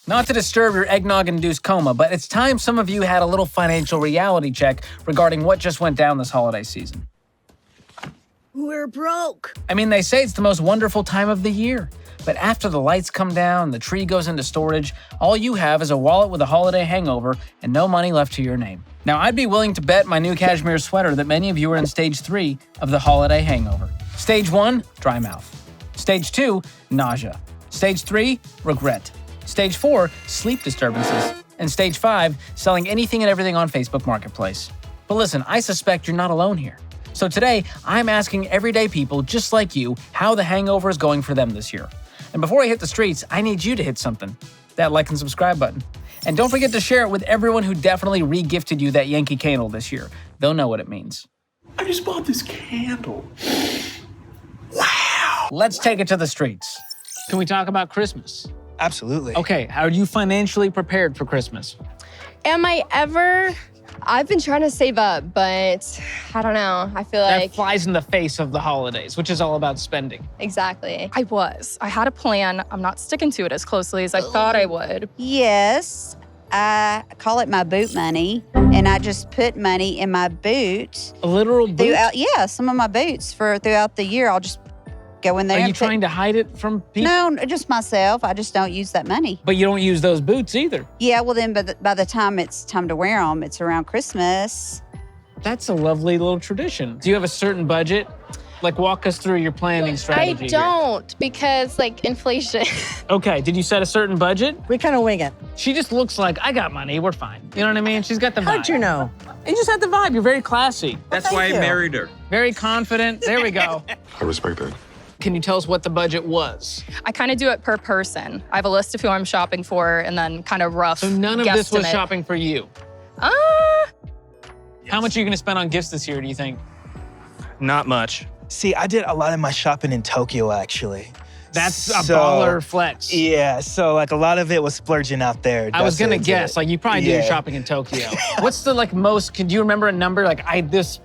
Not to disturb your eggnog-induced coma, but it's time some of you had a little financial reality check regarding what just went down this holiday season. We're broke. I mean, they say it's the most wonderful time of the year. But after the lights come down, the tree goes into storage, all you have is a wallet with a holiday hangover and no money left to your name. Now, I'd be willing to bet my new cashmere sweater that many of you are in stage 3 of the holiday hangover. Stage 1, dry mouth. Stage 2, nausea. Stage 3, regret. Stage 4, sleep disturbances. And Stage 5, selling anything and everything on Facebook Marketplace. But listen, I suspect you're not alone here. So today, I'm asking everyday people just like you how the hangover is going for them this year. And before I hit the streets, I need you to hit something. That like and subscribe button. And don't forget to share it with everyone who definitely re-gifted you that Yankee candle this year. They'll know what it means. I just bought this candle. Wow. Let's take it to the streets. Can we talk about Christmas? Absolutely. Okay, how are you financially prepared for Christmas? Am I ever? I've been trying to save up, but I don't know. I feel like... That flies in the face of the holidays, which is all about spending. Exactly. I had a plan. I'm not sticking to it as closely as I thought I would. Yes, I call it my boot money, and I just put money in my boot. A literal boot? Yeah, some of my boots throughout the year. I'll just go in there. Are you trying to hide it from people? No, just myself. I just don't use that money. But you don't use those boots either. Yeah, well then, by the time it's time to wear them, it's around Christmas. That's a lovely little tradition. Do you have a certain budget? Like, walk us through your planning strategy. I don't, because, like, inflation. Okay, did you set a certain budget? We kind of wing it. She just looks like, I got money, we're fine. You know what I mean? She's got the vibe. How'd you know? You just had the vibe. You're very classy. That's why I married her. Very confident. There we go. I respect that. Can you tell us what the budget was? I kind of do it per person. I have a list of who I'm shopping for and then kind of rough So none of this was guesstimate. shopping for you? How much are you going to spend on gifts this year, do you think? Not much. See, I did a lot of my shopping in Tokyo, actually. That's a baller flex. Yeah, so like a lot of it was splurging out there. I was That's gonna what I guess, did. like you probably do your Yeah. shopping in Tokyo. What's the most, do you remember a number? Like this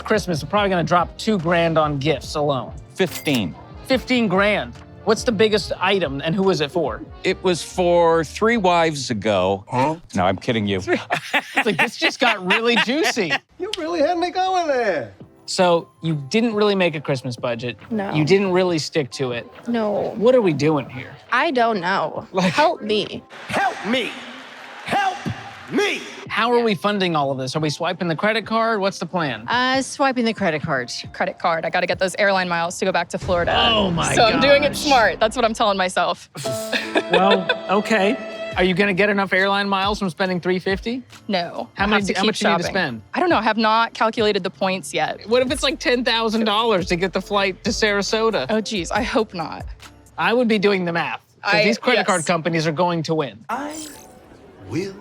Christmas, we're probably gonna drop $2,000 on gifts alone. 15. 15 grand. What's the biggest item and who was it for? It was for 3 wives ago. Huh? No, I'm kidding you. It's like, this just got really juicy. You really had me going there. So you didn't really make a Christmas budget. No. You didn't really stick to it. No. What are we doing here? I don't know. Help me. Help me. Help me. How are we funding all of this? Are we swiping the credit card? What's the plan? Swiping the credit card. Credit card. I got to get those airline miles to go back to Florida. Oh my So I'm doing it gosh. smart. That's what I'm telling myself. Well, okay. Are you gonna get enough airline miles from spending $350? No. How I have much to do keep you need to shopping. spend? I don't know. I have not calculated the points yet. What if it's like $10,000 to get the flight to Sarasota? Oh, geez. I hope not. I would be doing the math. Because these credit yes. card companies are going to win. I will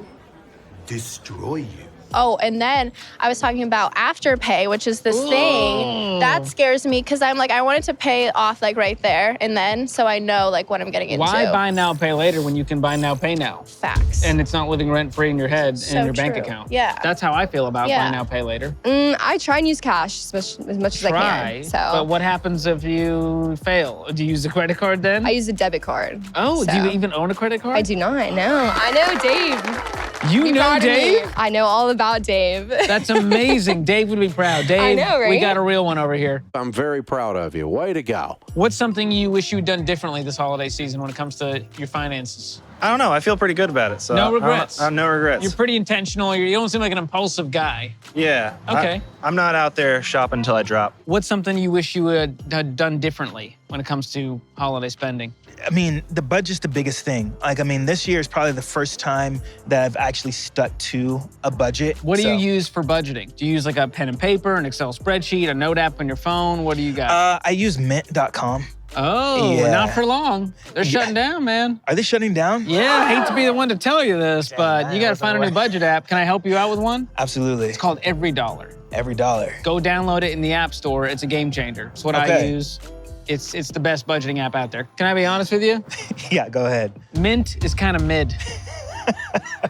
destroy you. Oh, and then I was talking about Afterpay, which is this thing that scares me because I'm like, I wanted to pay off like right there and then so I know like what I'm getting into. Why buy now, pay later when you can buy now, pay now? Facts. And it's not living rent free in your head and So in your bank true. account. Yeah. That's how I feel about Yeah. buy now, pay later. I try and use cash as much as I can. So But what happens if you fail? Do you use a credit card then? I use a debit card. Oh, do so. you even own a credit card? I do not. No. I know Dave. You know proud of me. Dave? I know all about Dave. That's amazing. Dave would be proud. Dave, know, right? we got a real one over here. I'm very proud of you. Way to go. What's something you wish you'd done differently this holiday season when it comes to your finances? I don't know. I feel pretty good about it. So No regrets? No regrets. You're pretty intentional. You don't seem like an impulsive guy. Yeah. Okay. I'm not out there shopping until I drop. What's something you wish you had done differently when it comes to holiday spending? I mean, the budget's the biggest thing. Like, I mean, this year is probably the first time that I've actually stuck to a budget. What do So, you use for budgeting? Do you use like a pen and paper, an Excel spreadsheet, a note app on your phone? What do you got? I use mint.com. Oh, yeah. not for long. They're shutting down, man. Are they shutting down? Yeah, I hate to be the one to tell you this, but you got to find a new budget app. Can I help you out with one? Absolutely. It's called Every Dollar. Every dollar. Go download it in the App Store. It's a game changer. It's what I Okay. use. It's the best budgeting app out there. Can I be honest with you? Yeah, go ahead. Mint is kind of mid.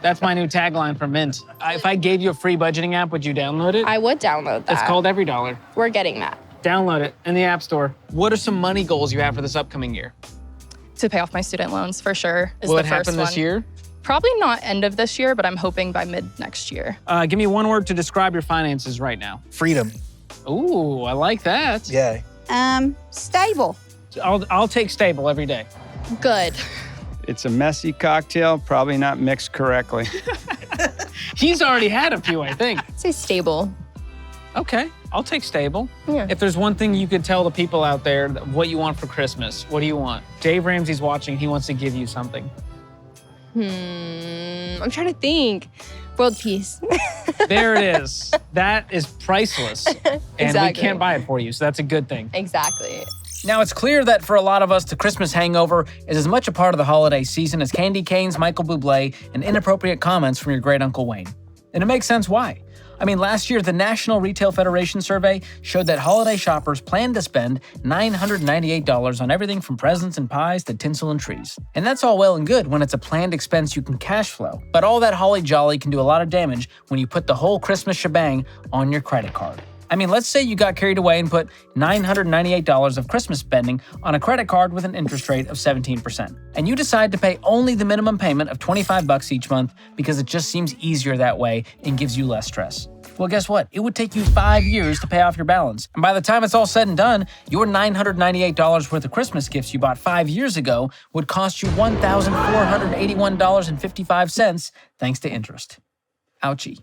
That's my new tagline for Mint. If I gave you a free budgeting app, would you download it? I would download that. It's called Every Dollar. We're getting that. Download it in the App Store. What are some money goals you have for this upcoming year? to pay off my student loans for sure. Is Will the it happen first this one. year? Probably not end of this year, but I'm hoping by mid next year. Give me one word to describe your finances right now. Freedom. Ooh, I like that. Yeah. Stable. I'll take stable every day. Good. It's a messy cocktail, probably not mixed correctly. He's already had a few, I think. Say stable. Okay, I'll take stable. Yeah. If there's one thing you could tell the people out there what you want for Christmas, what do you want? Dave Ramsey's watching. He wants to give you something. I'm trying to think. World peace. There it is. That is priceless. And Exactly. we can't buy it for you, so that's a good thing. Exactly. Now, it's clear that for a lot of us, the Christmas hangover is as much a part of the holiday season as candy canes, Michael Bublé, and inappropriate comments from your great Uncle Wayne. And it makes sense why. I mean, last year, the National Retail Federation survey showed that holiday shoppers plan to spend $998 on everything from presents and pies to tinsel and trees. And that's all well and good when it's a planned expense you can cash flow. But all that holly jolly can do a lot of damage when you put the whole Christmas shebang on your credit card. I mean, let's say you got carried away and put $998 of Christmas spending on a credit card with an interest rate of 17%. And you decide to pay only the minimum payment of $25 each month because it just seems easier that way and gives you less stress. Well, guess what? It would take you 5 years to pay off your balance. And by the time it's all said and done, your $998 worth of Christmas gifts you bought 5 years ago would cost you $1,481.55 thanks to interest. Ouchie.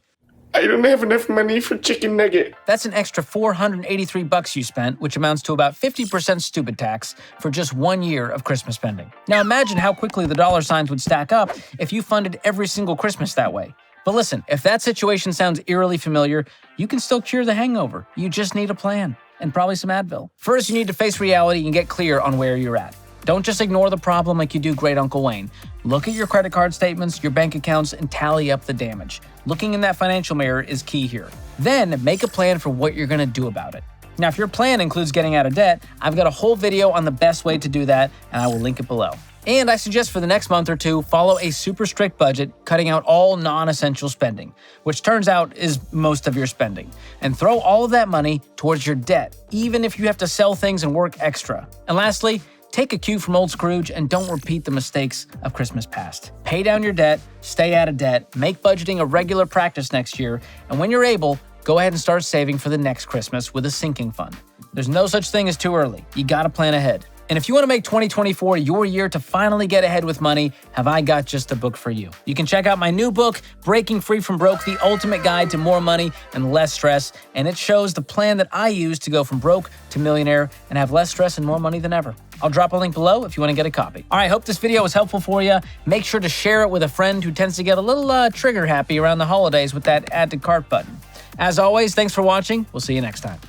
I don't have enough money for chicken nugget. That's an extra $483 you spent, which amounts to about 50% stupid tax for just 1 year of Christmas spending. Now imagine how quickly the dollar signs would stack up if you funded every single Christmas that way. But listen, if that situation sounds eerily familiar, you can still cure the hangover. You just need a plan and probably some Advil. First, you need to face reality and get clear on where you're at. Don't just ignore the problem like you do great Uncle Wayne. Look at your credit card statements, your bank accounts, and tally up the damage. Looking in that financial mirror is key here. Then make a plan for what you're gonna do about it. Now, if your plan includes getting out of debt, I've got a whole video on the best way to do that, and I will link it below. And I suggest for the next month or two, follow a super strict budget, cutting out all non-essential spending, which turns out is most of your spending. And throw all of that money towards your debt, even if you have to sell things and work extra. And lastly, take a cue from old Scrooge and don't repeat the mistakes of Christmas past. Pay down your debt, stay out of debt, make budgeting a regular practice next year, and when you're able, go ahead and start saving for the next Christmas with a sinking fund. There's no such thing as too early. You gotta plan ahead. And if you want to make 2024 your year to finally get ahead with money, have I got just a book for you. You can check out my new book, Breaking Free from Broke, the ultimate guide to more money and less stress. And it shows the plan that I use to go from broke to millionaire and have less stress and more money than ever. I'll drop a link below if you want to get a copy. All right, hope this video was helpful for you. Make sure to share it with a friend who tends to get a little trigger happy around the holidays with that add to cart button. As always, thanks for watching. We'll see you next time.